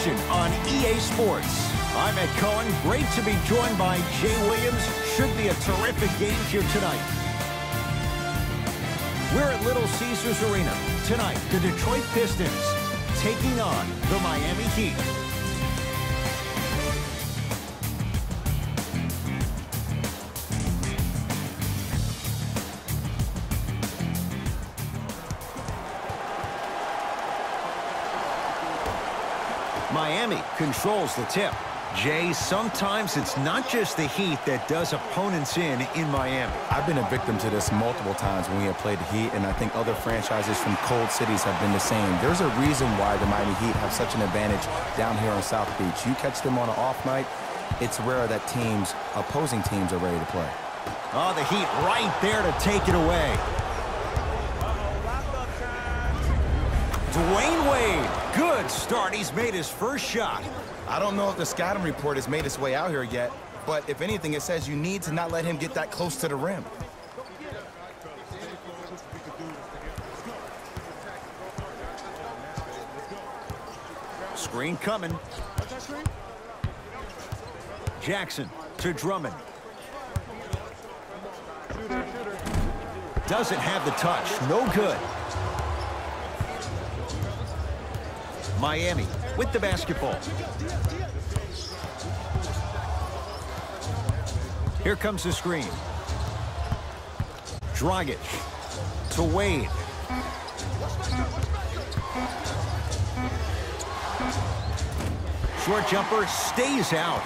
action on EA Sports. I'm Ed Cohen. Great to be joined by Jay Williams. Should be a terrific game here tonight. We're at Little Caesars Arena. Tonight, the Detroit Pistons taking on the Miami Heat. Miami controls the tip. Jay, sometimes it's not just the Heat that does opponents in Miami. I've been a victim to this multiple times when we have played the Heat, and I think other franchises from cold cities have been the same. There's a reason why the Miami Heat have such an advantage down here on South Beach. You catch them on an off night, it's rare that opposing teams are ready to play. Oh, the Heat right there to take it away. Dwayne Wade, good start. He's made his first shot. I don't know if the scouting report has made its way out here yet, but if anything, it says you need to not let him get that close to the rim. Screen coming. Jackson to Drummond. Doesn't have the touch. No good. Miami with the basketball. Here comes the screen. Dragic to Wade. Short jumper stays out.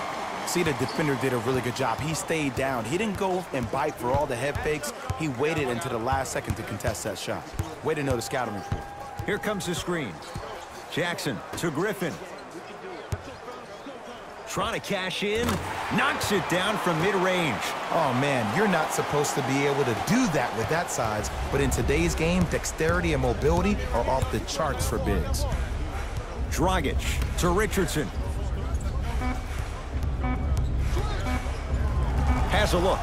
See, the defender did a really good job. He stayed down. He didn't go and bite for all the head fakes. He waited until the last second to contest that shot. Way to know the scouting report. Here comes the screen. Jackson to Griffin. Trying to cash in. Knocks it down from mid-range. Oh, man, you're not supposed to be able to do that with that size. But in today's game, dexterity and mobility are off the charts for bigs. Dragic to Richardson. Has a look.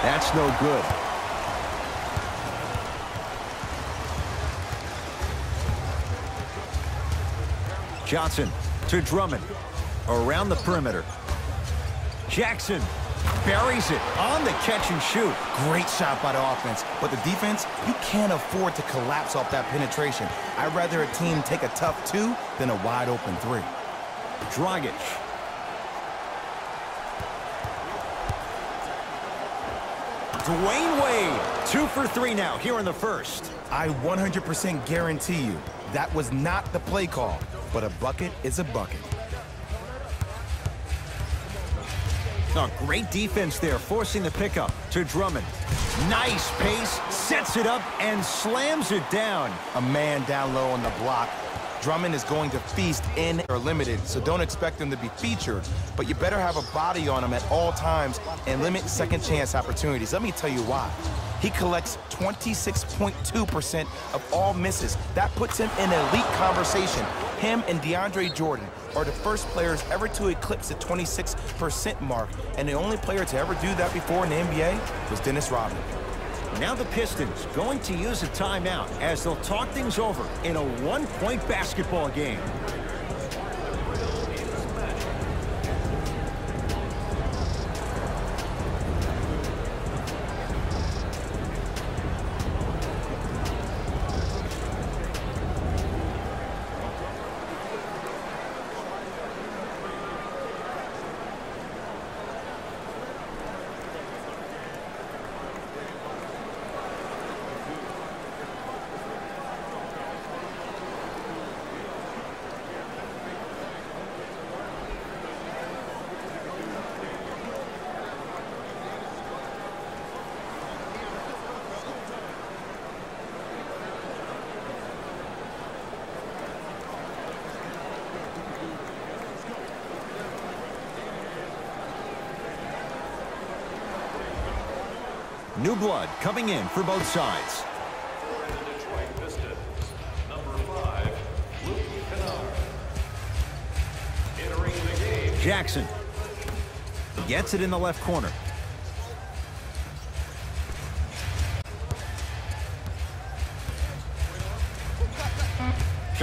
That's no good. Johnson to Drummond. Around the perimeter. Jackson buries it on the catch and shoot. Great shot by the offense. But the defense, you can't afford to collapse off that penetration. I'd rather a team take a tough two than a wide open three. Dragic. Dwayne Wade, 2 for 3 now here in the first. I 100% guarantee you that was not the play call, but a bucket is a bucket. Oh, great defense there, forcing the pickup to Drummond. Nice pace, sets it up, and slams it down. A man down low on the block. Drummond is going to feast in or limited, so don't expect him to be featured. But you better have a body on him at all times and limit second chance opportunities. Let me tell you why. He collects 26.2% of all misses. That puts him in elite conversation. Him and DeAndre Jordan are the first players ever to eclipse the 26% mark, and the only player to ever do that before in the NBA was Dennis Rodman. Now the Pistons going to use a timeout as they'll talk things over in a one-point basketball game. New blood coming in for both sides. Jackson gets it in the left corner.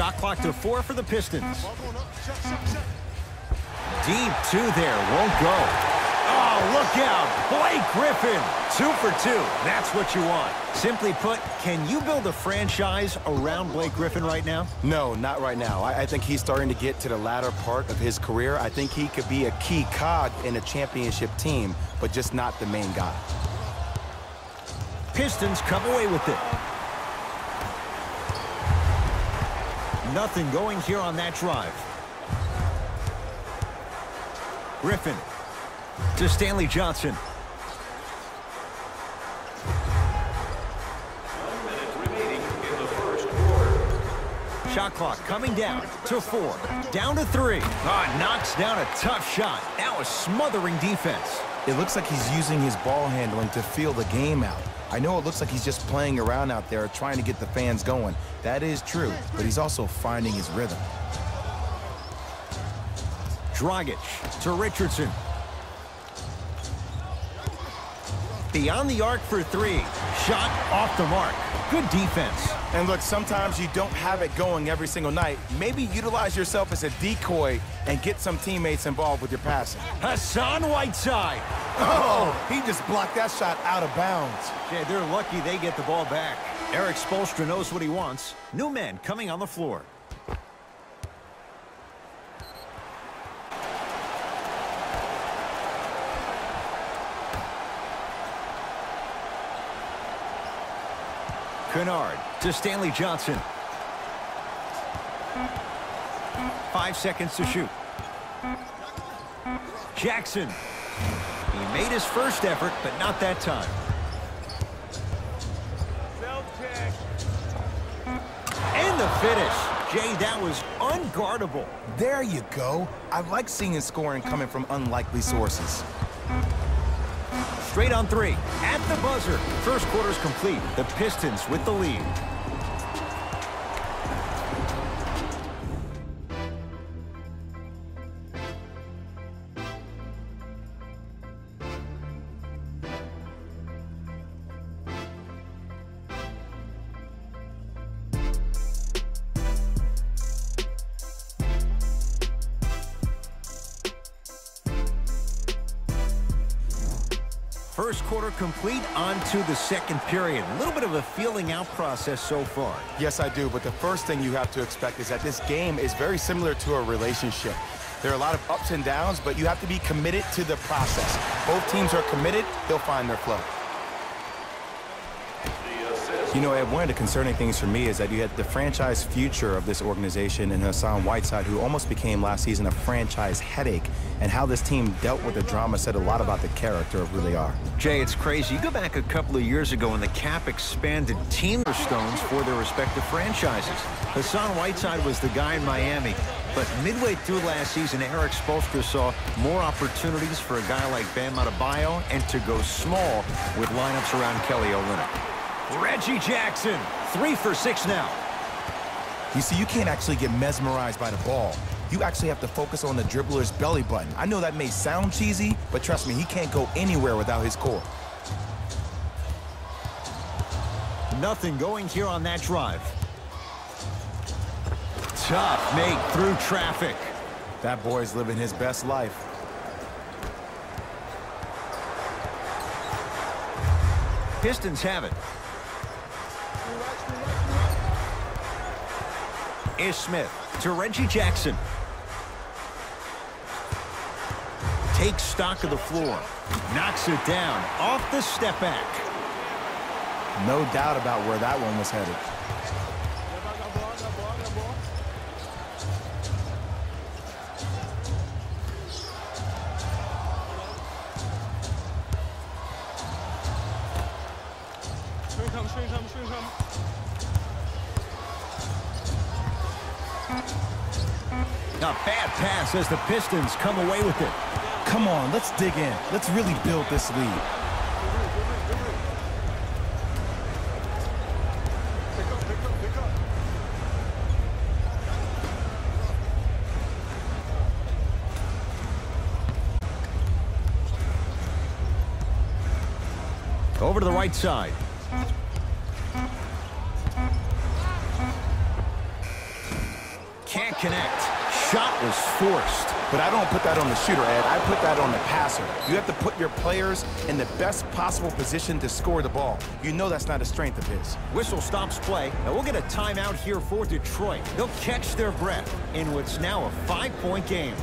Shot clock to 4 for the Pistons. Deep 2 there, won't go. Oh, look out. Blake Griffin, 2 for 2. That's what you want. Simply put, can you build a franchise around Blake Griffin right now? No, not right now. I think he's starting to get to the latter part of his career. I think he could be a key cog in a championship team, but just not the main guy. Pistons come away with it. Nothing going here on that drive. Griffin to Stanley Johnson. 1 minute remaining in the first quarter. Shot clock coming down to 4. Down to 3. Knocks down a tough shot. Now a smothering defense. It looks like he's using his ball handling to feel the game out. I know it looks like he's just playing around out there trying to get the fans going. That is true, but he's also finding his rhythm. Dragic to Richardson. Beyond the arc for 3. Shot off the mark. Good defense. And look, sometimes you don't have it going every single night. Maybe utilize yourself as a decoy and get some teammates involved with your passing. Hassan Whiteside. Oh, he just blocked that shot out of bounds. Jay, they're lucky they get the ball back. Eric Spoelstra knows what he wants. New men coming on the floor. Kennard to Stanley Johnson. 5 seconds to shoot. Jackson. He made his first effort, but not that time. And the finish. Jay, that was unguardable. There you go. I like seeing his scoring coming from unlikely sources. Straight on 3. At the buzzer. First quarter's complete. The Pistons with the lead. First quarter complete, on to the second period. A little bit of a feeling out process so far. Yes, I do, but the first thing you have to expect is that this game is very similar to a relationship. There are a lot of ups and downs, but you have to be committed to the process. Both teams are committed, they'll find their flow. You know, Ed, one of the concerning things for me is that you had the franchise future of this organization and Hassan Whiteside, who almost became last season a franchise headache, and how this team dealt with the drama said a lot about the character of who they are. Jay, it's crazy. You go back a couple of years ago and the cap expanded team stones for their respective franchises. Hassan Whiteside was the guy in Miami, but midway through last season, Eric Spoelstra saw more opportunities for a guy like Bam Adebayo and to go small with lineups around Kelly Olynyk. Reggie Jackson, 3 for 6 now. You see, you can't actually get mesmerized by the ball. You actually have to focus on the dribbler's belly button. I know that may sound cheesy, but trust me, he can't go anywhere without his core. Nothing going here on that drive. Tough make through traffic. That boy's living his best life. Pistons have it. Ish Smith to Reggie Jackson. Takes stock of the floor. Knocks it down off the step back. No doubt about where that one was headed. A bad pass as the Pistons come away with it. Come on, let's dig in. Let's really build this lead. Over to the right side. Can't connect. Shot was forced. But I don't put that on the shooter, Ed. I put that on the passer. You have to put your players in the best possible position to score the ball. You know that's not a strength of his. Whistle stops play. Now we'll get a timeout here for Detroit. They'll catch their breath in what's now a 5-point game.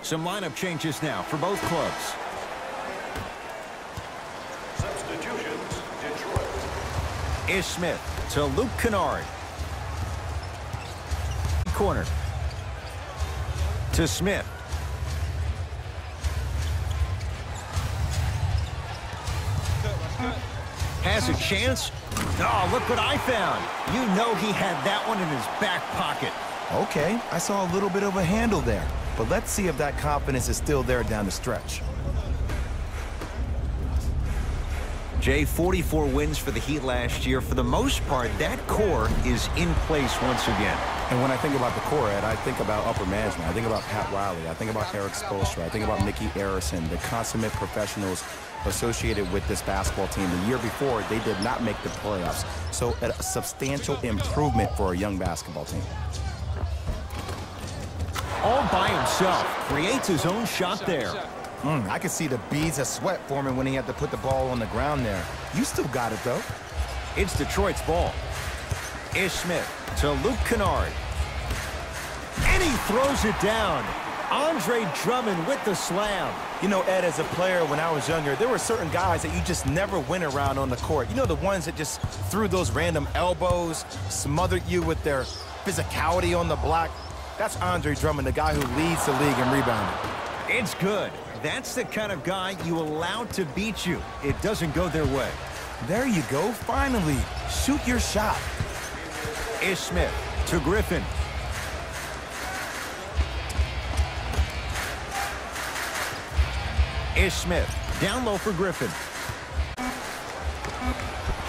Some lineup changes now for both clubs. Substitutions, Detroit. Ish Smith to Luke Kennard. Corner to Smith. Has a chance. Oh, look what I found. You know he had that one in his back pocket. Okay, I saw a little bit of a handle there. But let's see if that confidence is still there down the stretch. Jay, 44 wins for the Heat last year. For the most part, that core is in place once again. And when I think about the core, Ed, I think about upper management. I think about Pat Riley. I think about Eric Spoelstra. I think about Mickey Arison, the consummate professionals associated with this basketball team. The year before, they did not make the playoffs. So a substantial improvement for a young basketball team. All by himself, creates his own shot there. I could see the beads of sweat forming when he had to put the ball on the ground there. You still got it, though. It's Detroit's ball. Ish Smith to Luke Kennard. And he throws it down. Andre Drummond with the slam. You know, Ed, as a player, when I was younger, there were certain guys that you just never went around on the court. You know, the ones that just threw those random elbows, smothered you with their physicality on the block. That's Andre Drummond, the guy who leads the league in rebounding. It's good. That's the kind of guy you allow to beat you. It doesn't go their way. There you go. Finally, shoot your shot. Ish Smith to Griffin. Ish Smith down low for Griffin.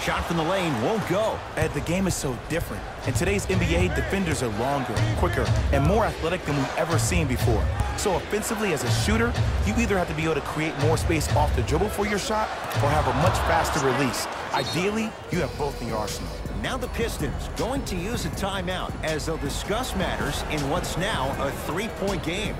Shot from the lane won't go. Ed, the game is so different. In today's NBA, defenders are longer, quicker, and more athletic than we've ever seen before. So offensively, as a shooter, you either have to be able to create more space off the dribble for your shot or have a much faster release. Ideally, you have both in your arsenal. Now the Pistons going to use a timeout as they'll discuss matters in what's now a 3-point game.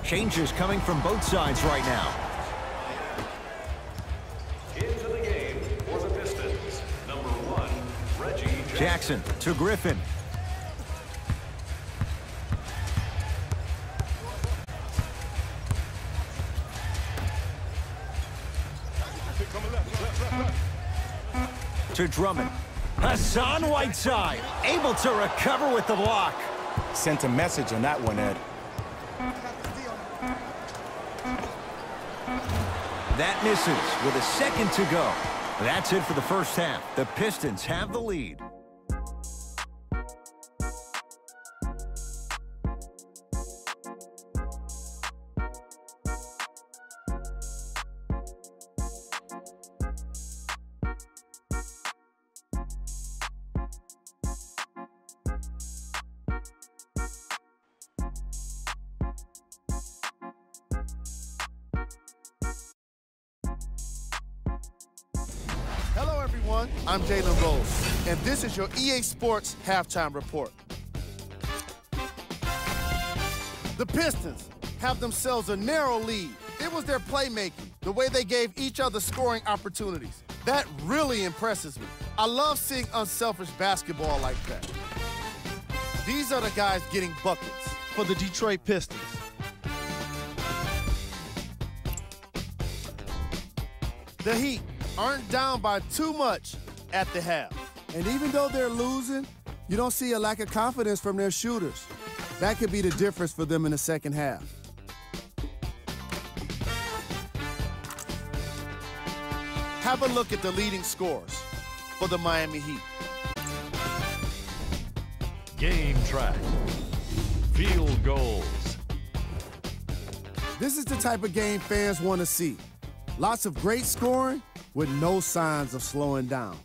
Changes coming from both sides right now. Into the game for the Pistons, number 1, Reggie Jackson to Griffin. To Drummond. Hassan Whiteside able to recover with the block. Sent a message on that one, Ed. That misses with a second to go. That's it for the first half. The Pistons have the lead. Hello, everyone. I'm Jalen Rose, and this is your EA Sports Halftime Report. The Pistons have themselves a narrow lead. It was their playmaking, the way they gave each other scoring opportunities. That really impresses me. I love seeing unselfish basketball like that. These are the guys getting buckets for the Detroit Pistons. The Heat aren't down by too much at the half. And even though they're losing, you don't see a lack of confidence from their shooters. That could be the difference for them in the second half. Have a look at the leading scorers for the Miami Heat. Game track. Field goals. This is the type of game fans want to see. Lots of great scoring with no signs of slowing down.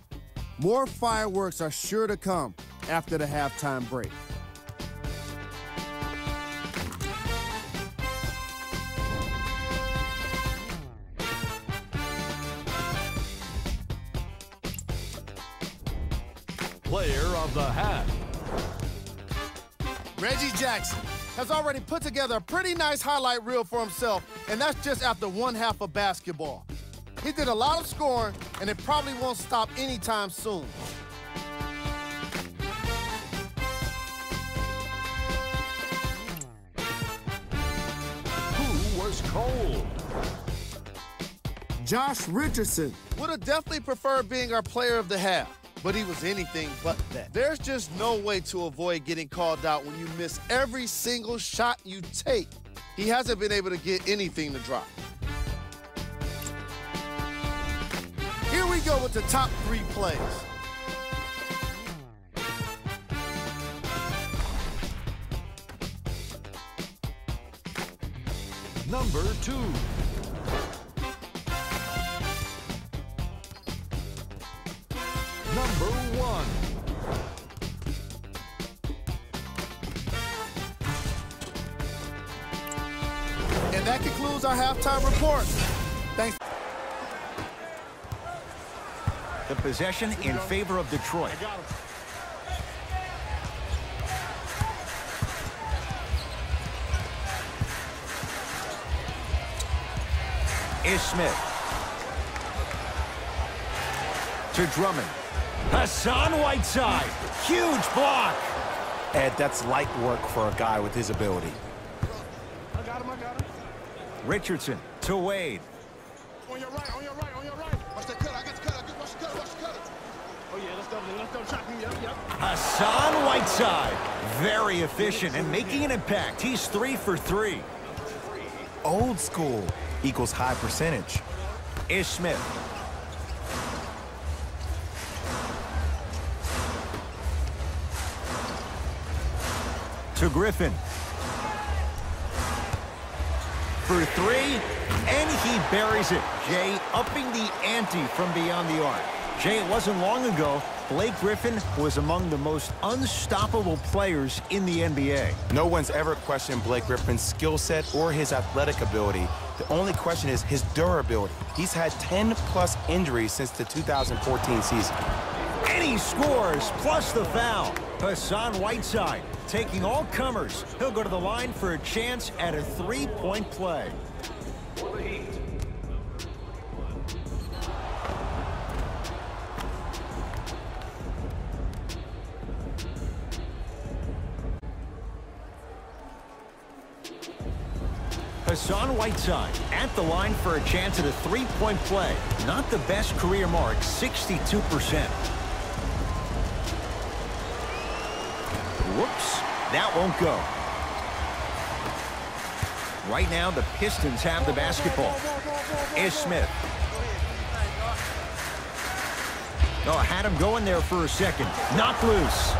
More fireworks are sure to come after the halftime break. Player of the half. Reggie Jackson has already put together a pretty nice highlight reel for himself, and that's just after one half of basketball. He did a lot of scoring, and it probably won't stop anytime soon. Who was cold? Josh Richardson. Would have definitely preferred being our player of the half, but he was anything but that. There's just no way to avoid getting called out when you miss every single shot you take. He hasn't been able to get anything to drop. Here we go with the top 3 plays. Number 2. Number 1. And that concludes our halftime report. Thanks. The possession in favor of Detroit. Is Smith. To Drummond. Hassan Whiteside. Huge block. Ed, that's light work for a guy with his ability. I got him. Richardson to Wade. On your right. Watch that cut. I got the cut. Watch the cut. Oh, yeah, let's go. Chop him. Yep. Hassan Whiteside. Very efficient and making an impact. He's 3 for 3. Old school equals high percentage. Is Smith. To Griffin. For 3, and he buries it. Jay upping the ante from beyond the arc. Jay, it wasn't long ago, Blake Griffin was among the most unstoppable players in the NBA. No one's ever questioned Blake Griffin's skill set or his athletic ability. The only question is his durability. He's had 10+ injuries since the 2014 season. And he scores, plus the foul. Hassan Whiteside taking all comers. He'll go to the line for a chance at a 3-point play. For the Heat. Hassan Whiteside at the line for a chance at a 3-point play. Not the best career mark, 62%. Whoops, that won't go. Right now, the Pistons have the basketball. Ish Smith. Oh, had him going there for a second. Knocked loose.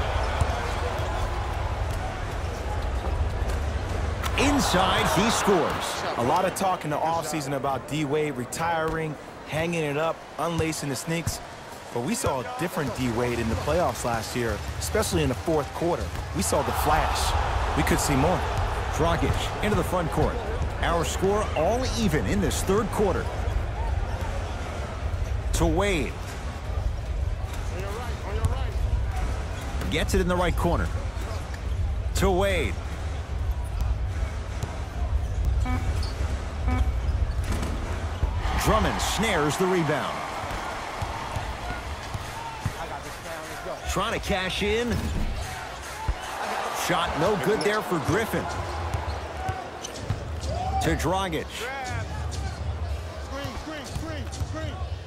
Inside, he scores. A lot of talk in the offseason about D-Wade retiring, hanging it up, unlacing the sneaks. But we saw a different D-Wade in the playoffs last year, especially in the fourth quarter. We saw the flash. We could see more. Dragic into the front court. Our score all even in this third quarter. To Wade. Gets it in the right corner. To Wade. Drummond snares the rebound. Trying to cash in. Shot no good there for Griffin. To Dragic.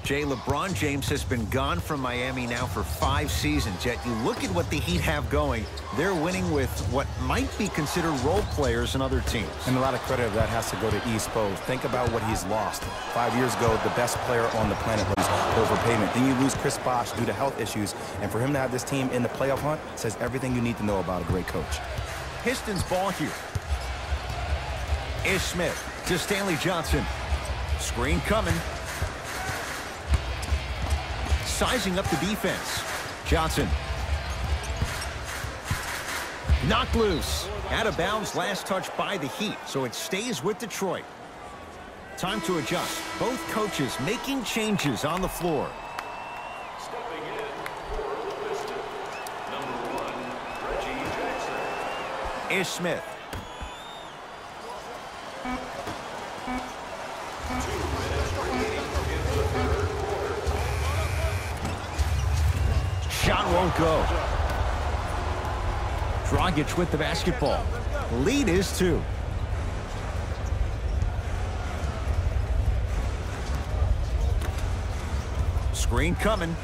Jay, LeBron James has been gone from Miami now for 5 seasons, yet you look at what the Heat have going. They're winning with what might be considered role players in other teams. And a lot of credit of that has to go to East Coast. Think about what he's lost. 5 years ago, the best player on the planet was overpayment. Then you lose Chris Bosh due to health issues. And for him to have this team in the playoff hunt says everything you need to know about a great coach. Pistons ball here. Ish Smith to Stanley Johnson. Screen coming. Sizing up the defense. Johnson. Knocked loose. Out of bounds, last touch by the Heat, so it stays with Detroit. Time to adjust. Both coaches making changes on the floor. Stepping in for the Pistons, number 1, Reggie Jackson. Ish Smith. Shot won't go. Dragic with the basketball. Lead is 2. Screen coming.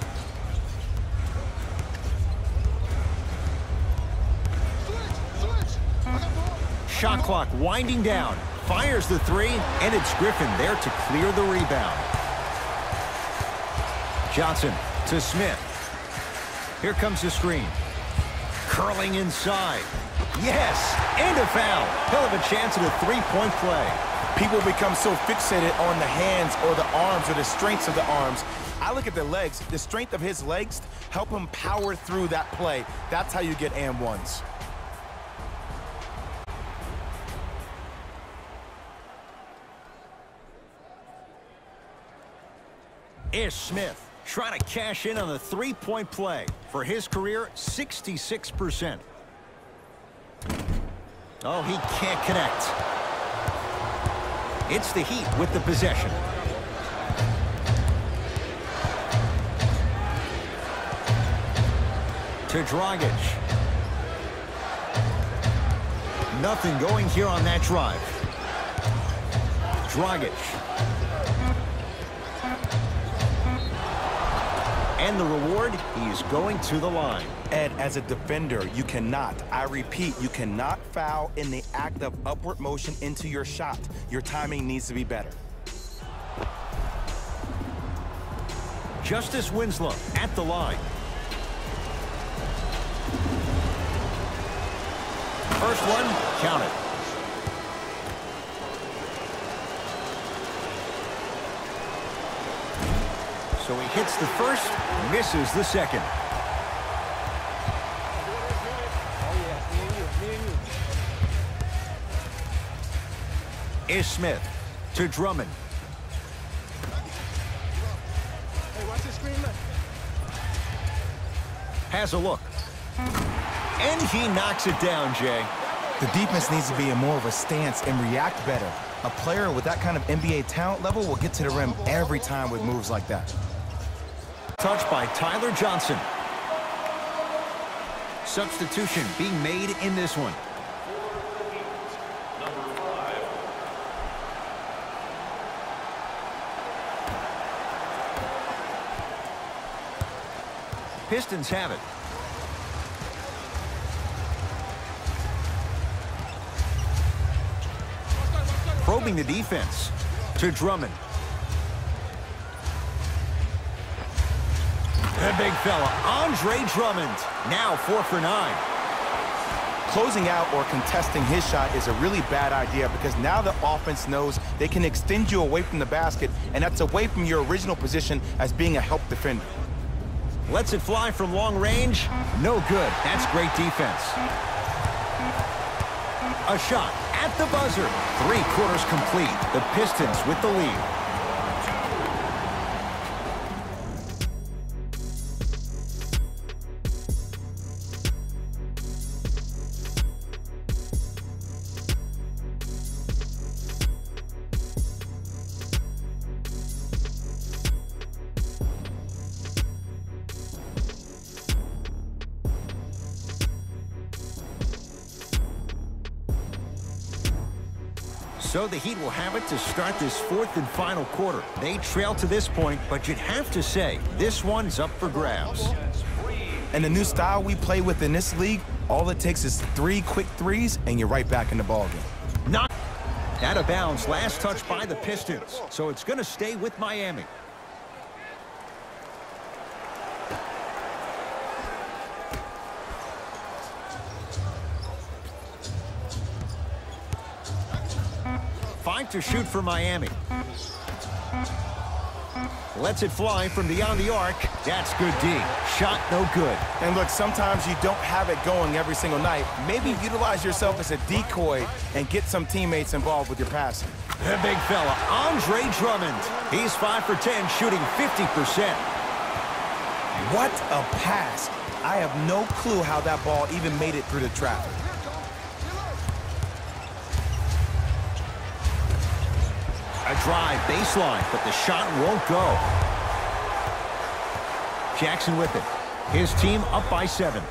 Shot clock winding down. Fires the 3, and it's Griffin there to clear the rebound. Johnson to Smith. Here comes the screen. Curling inside. Yes, and a foul. He'll have a chance at a 3-point play. People become so fixated on the hands or the arms or the strengths of the arms. I look at the legs. The strength of his legs help him power through that play. That's how you get and ones. Ish Smith trying to cash in on the 3-point play. For his career, 66%. Oh, he can't connect. It's the Heat with the possession. To Dragic. Nothing going here on that drive. Dragic. And the reward, he's going to the line. Ed, as a defender, you cannot, I repeat, you cannot foul in the act of upward motion into your shot. Your timing needs to be better. Justice Winslow at the line. First one, count it. So he hits the first, misses the second. Ish Smith to Drummond. Has a look. And he knocks it down, Jay. The defense needs to be in more of a stance and react better. A player with that kind of NBA talent level will get to the rim every time with moves like that. Touched by Tyler Johnson. Substitution being made in this one. Number 5. Pistons have it. probing the defense. To Drummond. The big fella, Andre Drummond. Now 4 for 9. Closing out or contesting his shot is a really bad idea because now the offense knows they can extend you away from the basket, and that's away from your original position as being a help defender. Lets it fly from long range. No good. That's great defense. A shot at the buzzer. 3 quarters complete. The Pistons with the lead. So the Heat will have it to start this 4th and final quarter. They trail to this point, but you'd have to say this one's up for grabs. And the new style we play with in this league, all it takes is 3 quick threes, and you're right back in the ballgame. Not out of bounds. Last touch by the Pistons. So it's going to stay with Miami. Five to shoot for Miami. Lets it fly from beyond the arc. That's good D. Shot no good. And look, sometimes you don't have it going every single night. Maybe utilize yourself as a decoy and get some teammates involved with your passing. The big fella, Andre Drummond. He's 5 for 10, shooting 50%. What a pass. I have no clue how that ball even made it through the traffic. A drive baseline, but the shot won't go. Jackson with it. His team up by 7.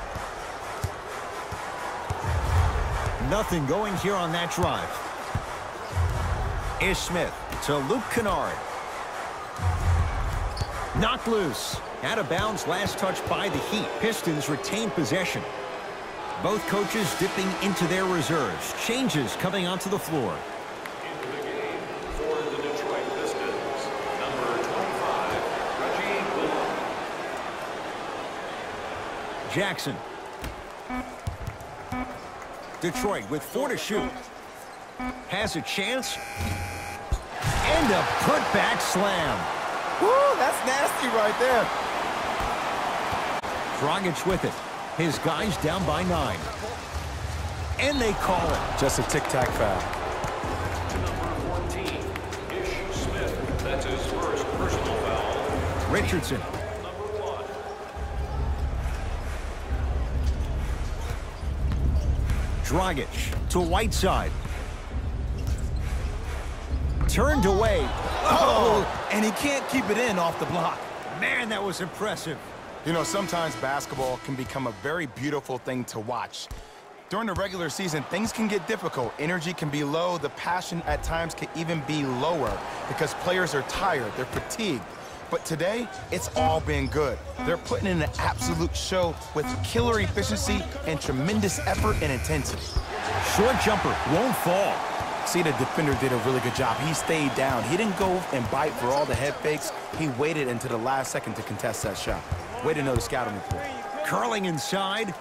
Nothing going here on that drive. Ish Smith to Luke Kennard. Knocked loose. Out of bounds, last touch by the Heat. Pistons retain possession. Both coaches dipping into their reserves. Changes coming onto the floor. Jackson. Detroit with 4 to shoot. Has a chance. And a putback slam. Woo, that's nasty right there. Dragic with it. His guys down by 9. And they call it. Just a tic-tac foul. Number 14, Ish Smith. That's his first personal foul. Richardson. Dragic to Whiteside. Turned away. Oh, and he can't keep it in off the block. Man, that was impressive. You know, sometimes basketball can become a very beautiful thing to watch. During the regular season, things can get difficult. Energy can be low. The passion at times can even be lower because players are tired. They're fatigued. But today, it's all been good. They're putting in an absolute show with killer efficiency and tremendous effort and intensity. Short jumper won't fall. See, the defender did a really good job. He stayed down. He didn't go and bite for all the head fakes. He waited until the last second to contest that shot. Way to know the scouting report. Curling inside.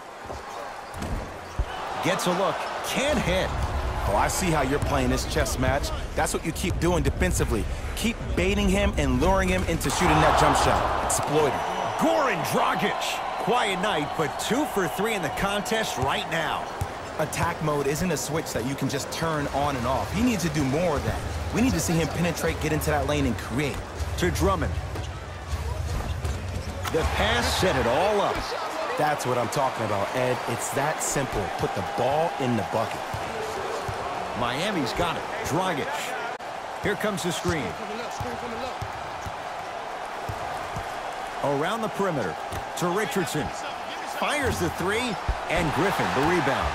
Gets a look. Can't hit. Oh, I see how you're playing this chess match. That's what you keep doing defensively. Keep baiting him and luring him into shooting that jump shot. Exploit it. Goran Dragic. Quiet night, but 2 for 3 in the contest right now. Attack mode isn't a switch that you can just turn on and off. He needs to do more of that. We need to see him penetrate, get into that lane, and create. To Drummond. The pass set it all up. That's what I'm talking about, Ed. It's that simple. Put the ball in the bucket. Miami's got it. Dragic. Here comes the screen. Around the perimeter to Richardson. Fires the 3, and Griffin the rebound.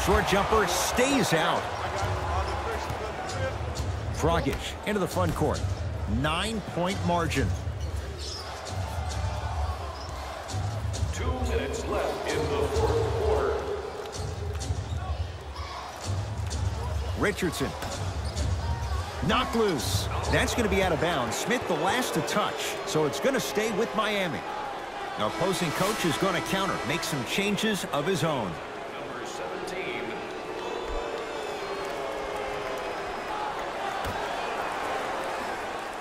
Short jumper stays out. Dragic into the front court. 9-point margin. 2 minutes left in the 4th quarter. Richardson. Knocked loose. That's going to be out of bounds. Smith the last to touch, so it's going to stay with Miami. The opposing coach is going to counter, make some changes of his own. Number 17.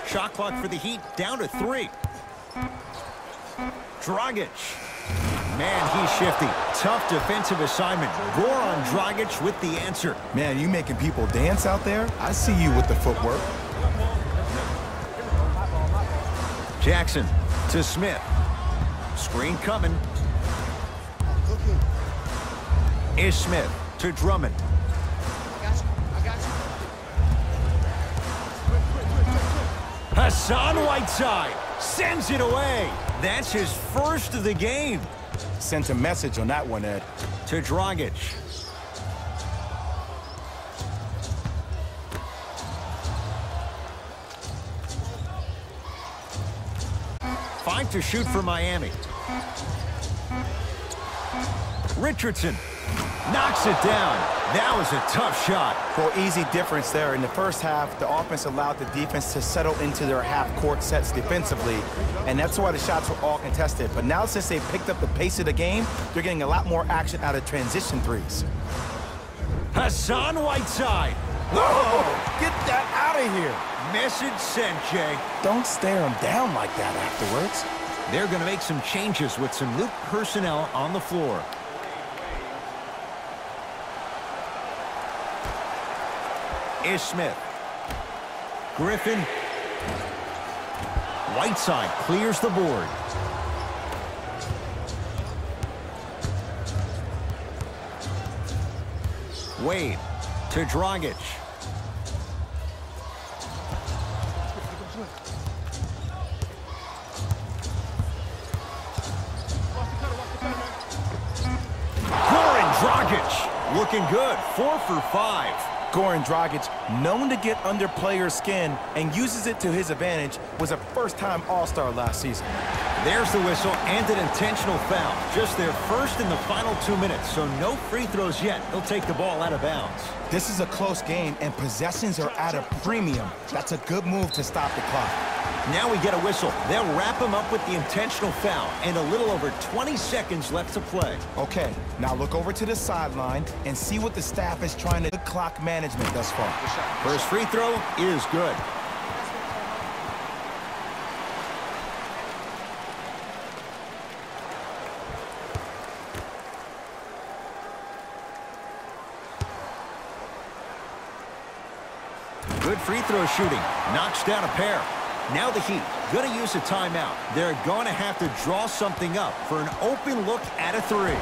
Shot clock for the Heat down to 3. Dragic. Man, he's shifty. Tough defensive assignment. Goran Dragic with the answer. Man, you making people dance out there? I see you with the footwork. Jackson to Smith. Screen coming. Is Smith to Drummond. Hassan Whiteside sends it away. That's his first of the game. Sent a message on that one, Ed. To Dragic. Five to shoot for Miami. Richardson knocks it down. That was a tough shot. Well, easy difference there. In the first half, the offense allowed the defense to settle into their half-court sets defensively, and that's why the shots were all contested. But now, since they picked up the pace of the game, they're getting a lot more action out of transition threes. Hassan Whiteside. Whoa! Get that out of here. Message sent, Jay. Don't stare him down like that afterwards. They're going to make some changes with some new personnel on the floor. Is Smith. Griffin. Whiteside clears the board. Wade to Dragic. Goran Dragic looking good. 4 for 5. Goran Dragic, known to get under players' skin and uses it to his advantage, was a first-time All-Star last season. There's the whistle and an intentional foul. Just their first in the final 2 minutes, so no free throws yet. They'll take the ball out of bounds. This is a close game, and possessions are at a premium. That's a good move to stop the clock. Now we get a whistle. They'll wrap him up with the intentional foul and a little over 20 seconds left to play. Okay, now look over to the sideline and see what the staff is trying to do. Clock management thus far. First free throw is good. Good free throw shooting. Knocks down a pair. Now the Heat going to use a timeout. They're going to have to draw something up for an open look at a 3.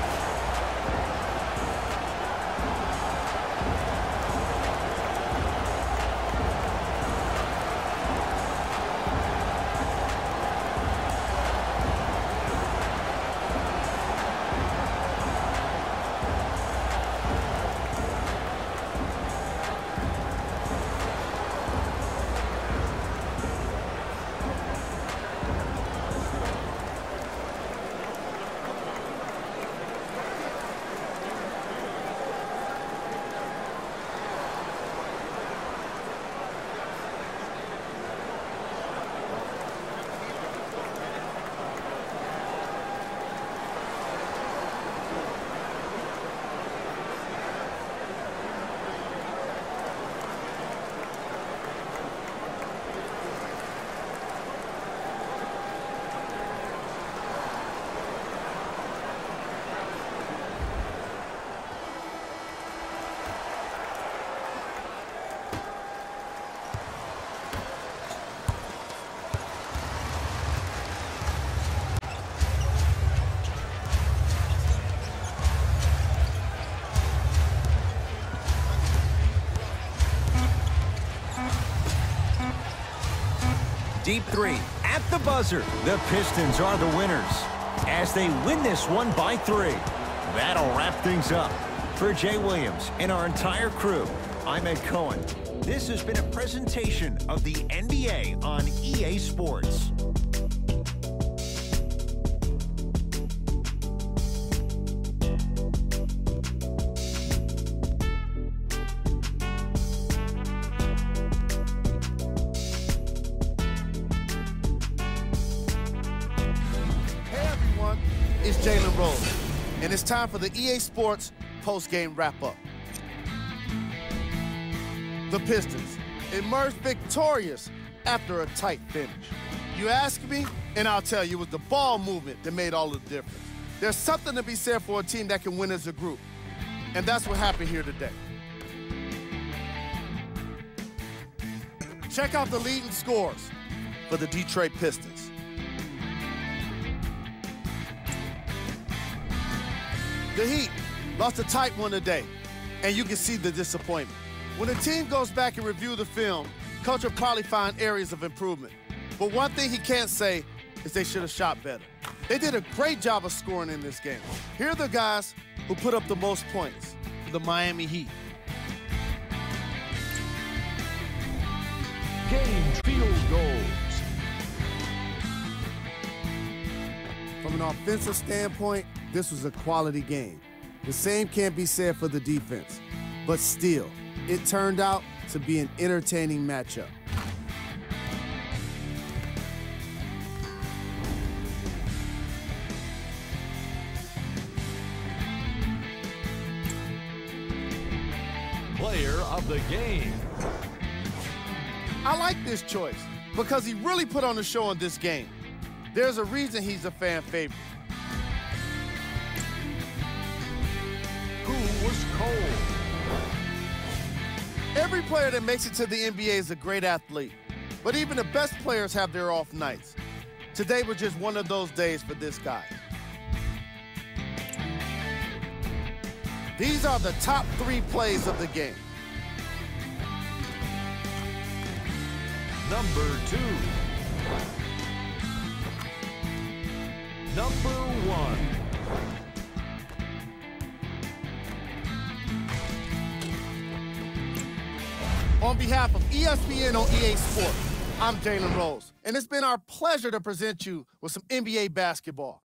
Deep 3 at the buzzer. The Pistons are the winners as they win this one by 3. That'll wrap things up. For Jay Williams and our entire crew, I'm Ed Cohen. This has been a presentation of the NBA on EA Sports. is Jalen Rose, and it's time for the EA Sports post-game wrap-up. The Pistons emerged victorious after a tight finish. You ask me, and I'll tell you, it was the ball movement that made all the difference. There's something to be said for a team that can win as a group, and that's what happened here today. Check out the leading scores for the Detroit Pistons. The Heat lost a tight one today, and you can see the disappointment. When a team goes back and review the film, coach will probably find areas of improvement. But one thing he can't say is they should have shot better. They did a great job of scoring in this game. Here are the guys who put up the most points for the Miami Heat. Game field goals. From an offensive standpoint, this was a quality game. The same can't be said for the defense. But still, it turned out to be an entertaining matchup. Player of the game. I like this choice because he really put on the show in this game. There's a reason he's a fan favorite. Who was cold? Every player that makes it to the NBA is a great athlete, but even the best players have their off nights. Today was just one of those days for this guy. These are the top 3 plays of the game. Number 2. Number 1. On behalf of ESPN on EA Sports, I'm Jalen Rose, and it's been our pleasure to present you with some NBA basketball.